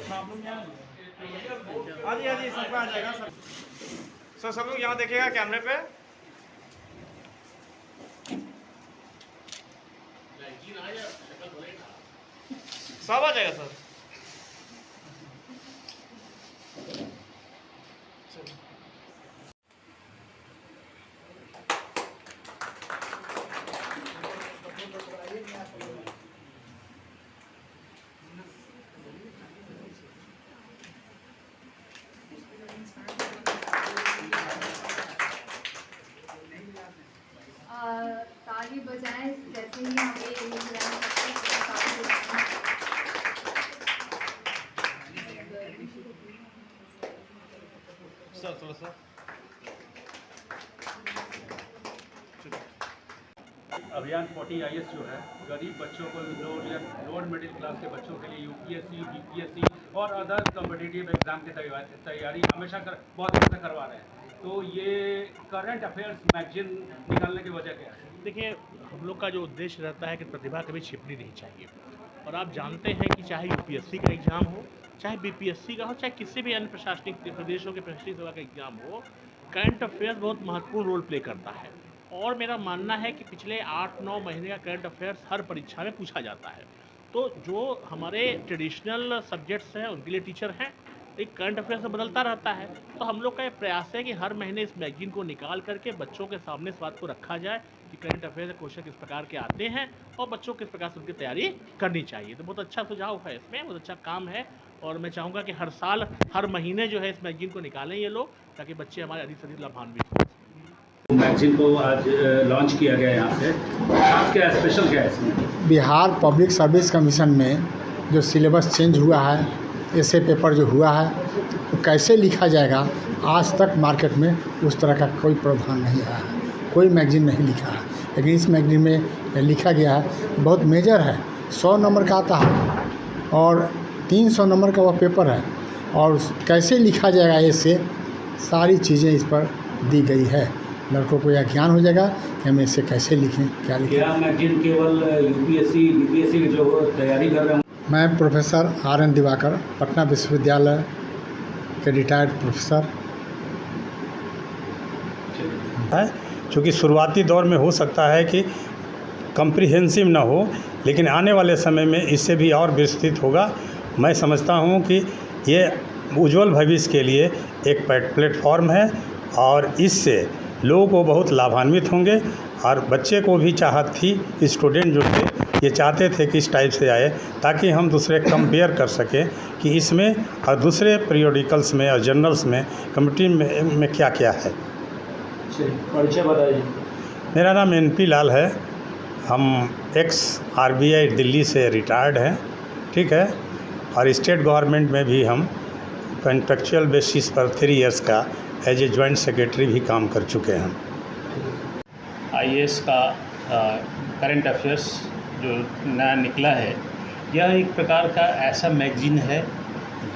हाँ जी सबका आ जाएगा सब। सर सब लोग यहाँ देखिएगा कैमरे पे। सब आ जाएगा सर। ताली बजाएं जैसे ही हमें सर थोड़ा सा अभियान 40IS जो है गरीब बच्चों को लोअर मिडिल क्लास के बच्चों के लिए यूपीएससी, बीपीएससी और अदर कॉम्पिटिटिव एग्जाम की तैयारी हमेशा बहुत अच्छा करवा रहे हैं। तो ये करंट अफेयर्स मैगजीन निकालने की वजह क्या है? देखिए, हम लोग का जो उद्देश्य रहता है कि प्रतिभा कभी छिपनी नहीं चाहिए। और आप जानते हैं कि चाहे यूपीएससी का एग्ज़ाम हो, चाहे बीपीएससी का हो, चाहे किसी भी अन्य प्रशासनिक प्रदेशों के प्रशासनिक सेवा का एग्ज़ाम हो, करंट अफेयर्स बहुत महत्वपूर्ण रोल प्ले करता है। और मेरा मानना है कि पिछले 8-9 महीने का करंट अफेयर्स हर परीक्षा में पूछा जाता है। तो जो हमारे ट्रेडिशनल सब्जेक्ट्स हैं उनके लिए टीचर हैं, एक करंट अफेयर्स में बदलता रहता है। तो हम लोग का ये प्रयास है कि हर महीने इस मैगजीन को निकाल करके बच्चों के सामने इस बात को रखा जाए कि करंट अफेयर्स के क्वेश्चन किस प्रकार के आते हैं और बच्चों किस प्रकार से उनकी तैयारी करनी चाहिए। तो बहुत अच्छा सुझाव है, इसमें बहुत अच्छा काम है। और मैं चाहूँगा कि हर साल हर महीने जो है इस मैगजीन को निकालें ये लोग, ताकि बच्चे हमारे अधिक से अधिक लाभान्वित हों। मैगजीन को आज लॉन्च किया गया यहाँ से, खास क्या स्पेशल क्या है इसमें? बिहार पब्लिक सर्विस कमीशन में जो सिलेबस चेंज हुआ है, ऐसे पेपर जो हुआ है तो कैसे लिखा जाएगा, आज तक मार्केट में उस तरह का कोई प्रावधान नहीं आया है, कोई मैगजीन नहीं लिखा है। लेकिन इस मैगजीन में लिखा गया है, बहुत मेजर है, 100 नंबर का आता है और 300 नंबर का वह पेपर है। और कैसे लिखा जाएगा ऐसे सारी चीज़ें इस पर दी गई है। लड़कों को यह ज्ञान हो जाएगा कि हम इसे कैसे लिखें, क्या लिखें। क्या मैगजीन केवल यूपीएससी, बीपीएससी की जो तैयारी कर रहे हैं? मैं प्रोफेसर RN दिवाकर, पटना विश्वविद्यालय के रिटायर्ड प्रोफेसर है। चूँकि शुरुआती दौर में हो सकता है कि कम्प्रिहेंसिव ना हो, लेकिन आने वाले समय में इससे भी और विस्तृत होगा। मैं समझता हूँ कि ये उज्जवल भविष्य के लिए एक प्लेटफॉर्म है और इससे लोगों को बहुत लाभान्वित होंगे। और बच्चे को भी चाहत थी, स्टूडेंट जो थे ये चाहते थे कि इस टाइप से आए ताकि हम दूसरे कंपेयर कर सकें कि इसमें और दूसरे पीरियोडिकल्स में और जर्नल्स में कम्युनिटी में क्या क्या है। परिचय बताइए। मेरा नाम NP लाल है। हम RBI दिल्ली से रिटायर्ड हैं, ठीक है। और स्टेट गवर्नमेंट में भी हम कॉन्ट्रेक्चुअल बेसिस पर 3 इयर्स का एज ए जॉइंट सेक्रेटरी भी काम कर चुके हैं। IAS का करंट अफेयर्स जो नया निकला है, यह एक प्रकार का ऐसा मैगजीन है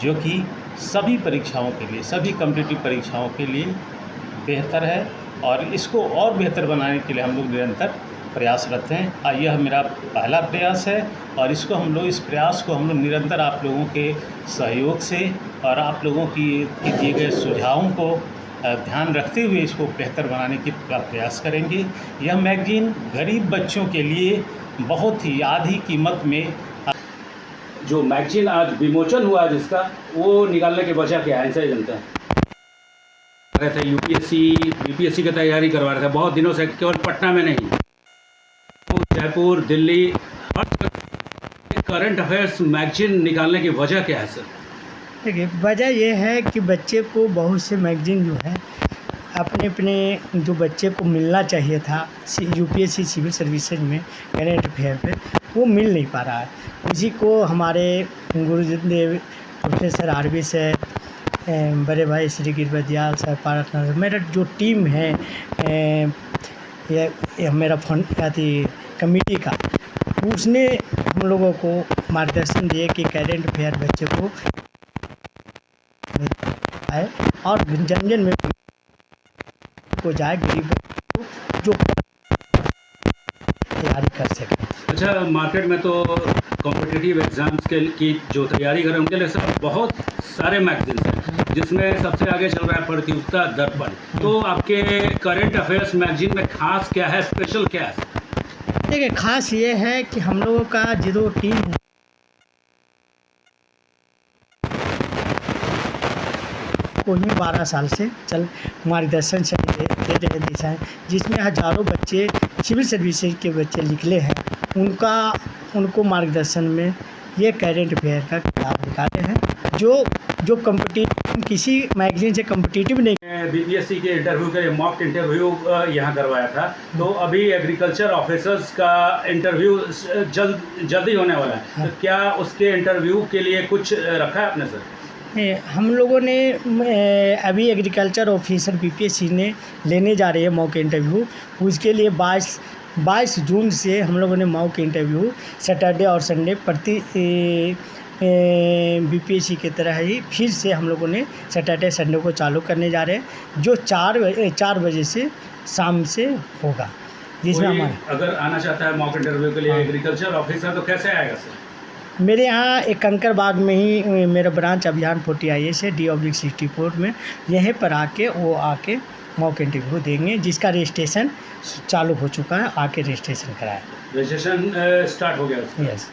जो कि सभी परीक्षाओं के लिए, सभी कॉम्पिटिटिव परीक्षाओं के लिए बेहतर है। और इसको और बेहतर बनाने के लिए हम लोग निरंतर प्रयासरत हैं। यह मेरा पहला प्रयास है और इस प्रयास को हम लोग निरंतर आप लोगों के सहयोग से और आप लोगों की दिए गए सुझावों को ध्यान रखते हुए इसको बेहतर बनाने की प्रयास करेंगे। यह मैगजीन गरीब बच्चों के लिए बहुत ही आधी कीमत में जो मैगजीन आज विमोचन हुआ जिसका, वो निकालने की वजह क्या है, ऐसे जनता है रहे थे यूपीएससी, बीपीएससी की तैयारी करवा रहे थे बहुत दिनों से, केवल पटना में नहीं, जयपुर, दिल्ली, हर करंट अफेयर्स मैगजीन निकालने की वजह क्या है सर? देखिए, वजह ये है कि बच्चे को बहुत से मैगजीन जो है अपने जो बच्चे को मिलना चाहिए था यूपीएससी सिविल सर्विसेज में करंट अफेयर पे, वो मिल नहीं पा रहा है। उसी को हमारे गुरुदेव प्रोफेसर RB से, बड़े भाई श्री गिरवर दयाल सर, पार्टनर मेरा जो टीम है, ये मेरा फंड कमेटी का, उसने हम लोगों को मार्गदर्शन दिए कि करंट अफेयर बच्चे को आए और जन में को जाए, गरीब को जो तैयारी कर सके। अच्छा, मार्केट में तो कॉम्पिटिटिव एग्ज़ाम्स की जो तैयारी कर रहे हैं उनके लिए सब बहुत सारे मैगजीन्स हैं, जिसमें सबसे आगे चल रहा है प्रतियोगिता दर्पण। तो आपके करंट अफेयर्स मैगजीन में खास क्या है, स्पेशल क्या है? देखिए, खास ये है कि हम लोगों का जो टीम को ही 12 साल से मार्गदर्शन से दे रहे दिशा है, जिसमें हजारों बच्चे सिविल सर्विसेज के बच्चे निकले हैं। उनको मार्गदर्शन में ये करंट अफेयर का किताब निकाले हैं जो कम्पिटिटिव किसी मैगजीन से कम्पिटिटिव नहीं। बीपीएससी के इंटरव्यू के लिए मॉक इंटरव्यू यहाँ करवाया था, तो अभी एग्रीकल्चर ऑफिसर्स का इंटरव्यू जल्दी होने वाला है। हाँ। तो क्या उसके इंटरव्यू के लिए कुछ रखा है आपने सर? हम लोगों ने अभी एग्रीकल्चर ऑफिसर बीपीएससी ने लेने जा रहे हैं मॉक इंटरव्यू। उसके लिए 22 जून से हम लोगों ने मॉक इंटरव्यू सैटरडे और संडे प्रति बीपीएससी की तरह ही फिर से हम लोगों ने सैटरडे संडे को चालू करने जा रहे हैं, जो 4 बजे से शाम से होगा, जिसमें हमारा अगर आना चाहता है मॉक इंटरव्यू के लिए एग्रीकल्चर ऑफिसर तो कैसे आएगा सर? मेरे यहाँ एक कंकरबाग में ही मेरा ब्रांच अभियान 40IS है, D/64 में। यहीं पर आके मॉक इंटरव्यू देंगे, जिसका रजिस्ट्रेशन चालू हो चुका है। आके रजिस्ट्रेशन कराएं। रजिस्ट्रेशन स्टार्ट हो गया? यस।